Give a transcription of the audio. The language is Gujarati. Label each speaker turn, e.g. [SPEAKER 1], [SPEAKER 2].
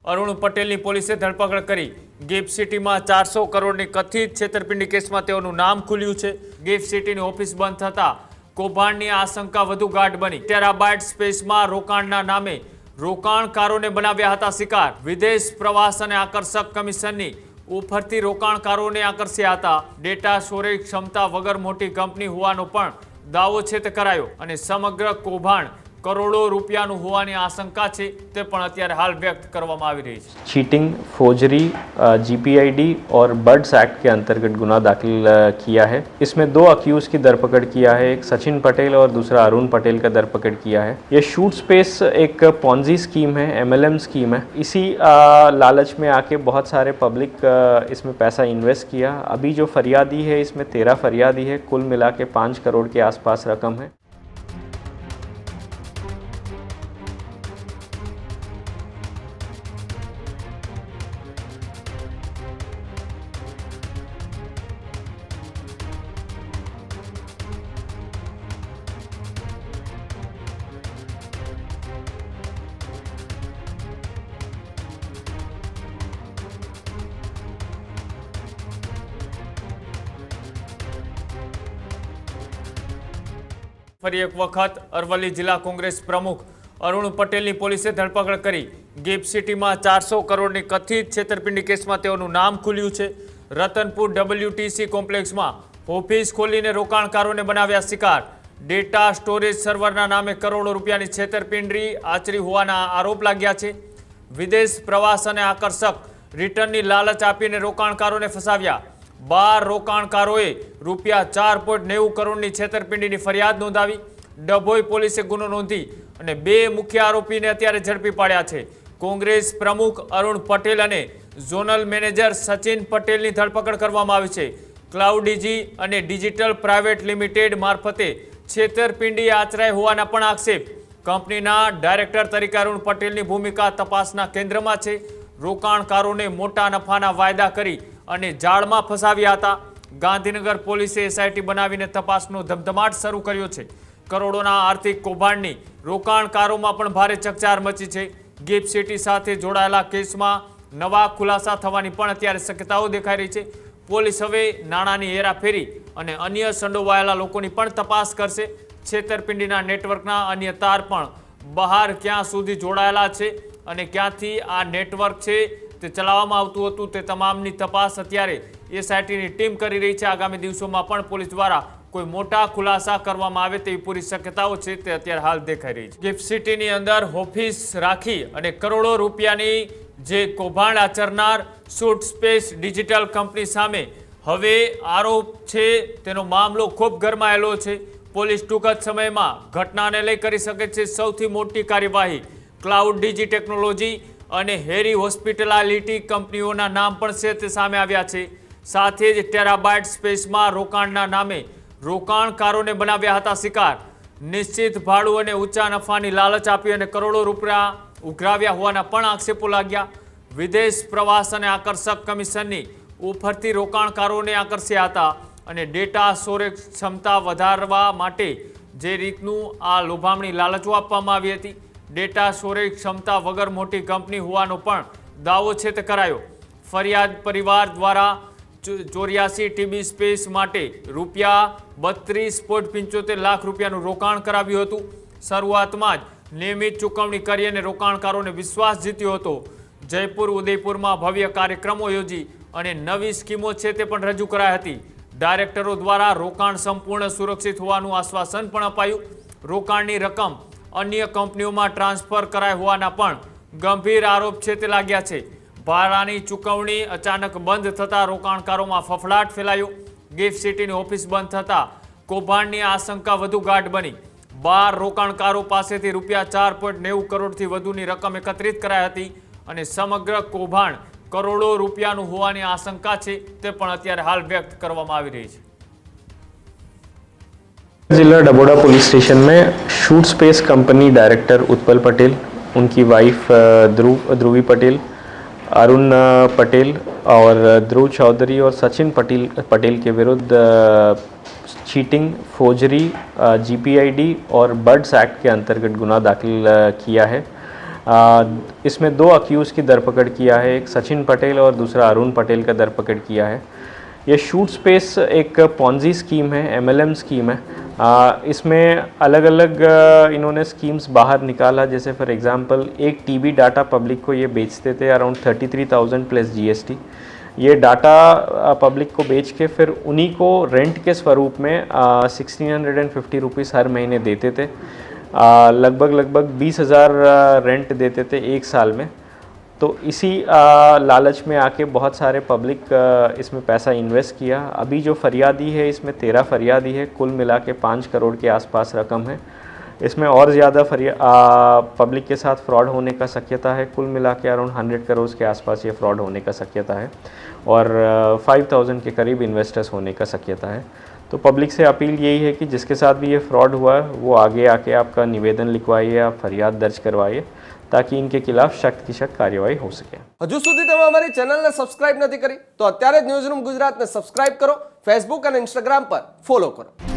[SPEAKER 1] અરુણ પટેલની પોલીસે ધરપકડ કરી। ગિફ્ટ સિટીમાં 400 કરોડની કથિત છેતરપિંડી કેસમાં તેઓનું નામ ખુલ્યું છે। ગિફ્ટ સિટીની ઓફિસ બંધ થતા કૌભાંડની આશંકા વધુ ગાઢ બની। ટેરાબાઇટ સ્પેસમાં રોકાણના નામે રોકાણકારોને બનાવ્યા હતા શિકાર। વિદેશ પ્રવાસ અને આકર્ષક કમિશનની ઓફરથી રોકાણકારોને આકર્ષ્યા હતા। ડેટા સ્ટોરેજ ક્ષમતા વગર મોટી કંપની હોવાનો પણ દાવો છે તે કરાયો અને સમગ્ર કૌભાંડ करोड़ों रुपयाનું હોવાની આશંકા છે તે પણ અત્યારે હાલ વ્યક્ત કરવામાં આવી રહી છે।
[SPEAKER 2] चीटिंग, फोर्जरी, जीपीआईडी और बर्ड्स एक्ट के अंतर्गत गुना दाखिल किया है। इसमें 2 अक्यूज की धरपकड़ किया है, एक सचिन पटेल और दूसरा अरुण पटेल का धरपकड़ किया है। ये शूट स्पेस एक पॉन्जी स्कीम है, एमएलएम स्कीम है। इसी लालच में आके बहुत सारे पब्लिक इसमें पैसा इन्वेस्ट किया। अभी जो फरियादी है इसमें 13 फरियादी है, कुल मिला के 5 करोड़ के आसपास रकम है।
[SPEAKER 1] ફરી એક વખત અરવલ્લી જિલ્લા કોંગ્રેસ પ્રમુખ અરુણ પટેલની પોલીસે ધરપકડ કરી। ગિફ્ટ સિટીમાં 400 કરોડની કથિત છેતરપિંડી કેસમાં તેઓનું નામ ખુલ્યું છે। રતનપુર WTC કોમ્પ્લેક્સમાં ઓફિસ ખોલીને રોકાણકારોને બનાવ્યા શિકાર। ડેટા સ્ટોરેજ સર્વરના નામે કરોડો રૂપિયાની છેતરપિંડી આચરી હોવાના આરોપ લાગ્યા છે। વિદેશ પ્રવાસ અને આકર્ષક રિટર્નની લાલચ આપીને રોકાણકારોને ફસાવ્યા। 12 રોકાણકારોએ રૂપિયા 4.90 કરોડની છેતરપિંડીની ફરિયાદ નોંધાવી। ડભોઈ પોલીસે ગુનો નોંધી અને 2 મુખ્ય આરોપીને અત્યારે ઝડપી પાડ્યા છે। કોંગ્રેસ પ્રમુખ અરુણ પટેલ અને ઝોનલ મેનેજર સચિન પટેલની ધરપકડ કરવામાં આવી છે। ક્લાઉડીજી અને ડિજિટલ પ્રાઇવેટ લિમિટેડ મારફતે છેતરપિંડી આચરાઈ હોવાના પણ આક્ષેપ। કંપનીના ડાયરેક્ટર તરીકે અરુણ પટેલની ભૂમિકા તપાસના કેન્દ્રમાં છે। રોકાણકારોને મોટા નફાના વાયદા કરી અને જાળમાં ફસાવ્યા હતા। ગાંધીનગર પોલીસે એસઆઈટી બનાવીને તપાસનો ધમધમાટ શરૂ કર્યો છે। કરોડોના આર્થિક કૌભાંડની રોકાણકારોમાં પણ ભારે ચકચાર મચી છે। ગિફ્ટ સિટી સાથે જોડાયેલા કેસમાં નવા ખુલાસા થવાની પણ અત્યારે શક્યતાઓ દેખાઈ રહી છે। પોલીસ હવે નાણાંની હેરાફેરી અને અન્ય સંડોવાયેલા લોકોની પણ તપાસ કરશે। છેતરપિંડીના નેટવર્કના અન્ય તાર પણ બહાર ક્યાં સુધી જોડાયેલા છે અને ક્યાંથી આ નેટવર્ક છે તે ચલાવવામાં આવતું હતું તે તમામની તપાસ અત્યારે એસઆઈટીની ટીમ કરી રહી છે। આગામી દિવસોમાં પણ પોલીસ દ્વારા કોઈ મોટા ખુલાસા કરવામાં આવે તેવી પૂરી શક્યતાઓ છે તે અત્યારે હાલ દેખાઈ રહી છે। ગિફ્ટ સિટીની અંદર ઓફિસ રાખી અને કરોડો રૂપિયાની જે કૌભાંડ આચરનાર શૂટ સ્પેસ ડિજિટલ કંપની સામે હવે આરોપ છે તેનો મામલો ખૂબ ગરમાયેલો છે। પોલીસ ટૂંક જ સમયમાં ઘટનાને લઈ કરી શકે છે સૌથી મોટી કાર્યવાહી। ક્લાઉડીજી ટેકનોલોજી અને હેરી હોસ્પિટાલિટી કંપનીઓના નામ પણ છે તે સામે આવ્યા છે। સાથે જ ટેરાબાઇટ સ્પેસમાં રોકાણના નામે રોકાણકારોને બનાવ્યા હતા શિકાર। નિશ્ચિત ભાડું અને ઊંચા નફાની લાલચ આપી અને કરોડો રૂપિયા ઉઘરાવ્યા હોવાના પણ આક્ષેપો લાગ્યા। વિદેશ પ્રવાસ અને આકર્ષક કમિશનની ઓફરથી રોકાણકારોને આકર્ષ્યા હતા અને ડેટા સ્ટોરેજ ક્ષમતા વધારવા માટે જે રીતનું આ લોભામણી લાલચો આપવામાં આવી હતી। ડેટા સ્ટોરેજ ક્ષમતા વગર મોટી કંપની હોવાનો પણ દાવો છે તે કરાયો। ફરિયાદ પરિવાર દ્વારા 84 ટીબી સ્પેસ માટે રૂપિયા 32.75 લાખ રૂપિયાનું રોકાણ કરાવ્યું હતું। શરૂઆતમાં જ નિયમિત ચૂકવણી કરી અને રોકાણકારોને વિશ્વાસ જીત્યો હતો। જયપુર ઉદયપુરમાં ભવ્ય કાર્યક્રમો યોજી અને નવી સ્કીમો છે તે પણ રજૂ કરાઈ હતી। ડાયરેક્ટરો દ્વારા રોકાણ સંપૂર્ણ સુરક્ષિત હોવાનું આશ્વાસન પણ અપાયું। રોકાણની રકમ અન્ય કંપનીઓમાં ટ્રાન્સફર કરાય હોવાના પણ ગંભીર આરોપ છે તે લાગ્યા છે। ભાડાની ચૂકવણી અચાનક બંધ થતા રોકાણકારોમાં ફફડાટ ફેલાયો। ગિફ્ટ સિટીની ઓફિસ બંધ થતા કૌભાંડની આશંકા વધુ ગાઢ બની। 12 રોકાણકારો પાસેથી રૂપિયા 4.90 કરોડથી વધુની રકમ એકત્રિત કરાઈ હતી અને સમગ્ર કૌભાંડ કરોડો રૂપિયાનું હોવાની આશંકા છે તે પણ અત્યારે હાલ વ્યક્ત કરવામાં આવી રહી છે।
[SPEAKER 2] जिला डबोड़ा पुलिस स्टेशन में shoot space company director Utpal Patel, उनकी वाइफ ध्रुवी पटेल, अरुण पटेल और ध्रुव चौधरी और सचिन पटेल के विरुद्ध चीटिंग, फोर्जरी, जीपीआईडी और बर्ड्स एक्ट के अंतर्गत गुना दाखिल किया है। इसमें 2 अक्यूज़ की धरपकड़ किया है, एक सचिन पटेल और दूसरा अरुण पटेल का धरपकड़ किया है। ये शूट स्पेस एक पॉन्जी स्कीम है, MLM स्कीम है। इसमें अलग अलग इन्होंने स्कीम्स बाहर निकाला, जैसे फॉर एग्जांपल एक टीबी डाटा पब्लिक को ये बेचते थे अराउंड 33,000 प्लस GST। ये डाटा पब्लिक को बेच के फिर उन्हीं को रेंट के स्वरूप में 1650 रुपीज़ हर महीने देते थे। लगभग 20,000 रेंट देते थे एक साल में। तो इसी लालच में आके बहुत सारे पब्लिक इसमें पैसा इन्वेस्ट किया। अभी जो फरियादी है इसमें 13 फरियादी है, कुल मिला के 5 करोड़ के आसपास रकम है। इसमें और ज़्यादा पब्लिक के साथ फ्रॉड होने का शक्यता है। कुल मिला के अराउंड 100 करोड़ के आसपास ये फ्रॉड होने का शक्यता है और 5,000 के करीब इन्वेस्टर्स होने का शक्यता है। तो पब्लिक से अपील यही है कि जिसके साथ भी ये फ्रॉड हुआ है वो आगे आके आपका निवेदन लिखवाइए, आप फरियाद दर्ज करवाइए, ताकि इनके खिलाफ सख्त की सख्त कार्यवाही हो सके।
[SPEAKER 3] હજુ સુધી તમે અમારી ચેનલને સબસ્ક્રાઇબ નથી કરી તો અત્યારે જ ન્યૂઝરૂમ ગુજરાતને સબસ્ક્રાઇબ કરો, ફેસબુક અને ઇન્સ્ટાગ્રામ પર ફોલો કરો।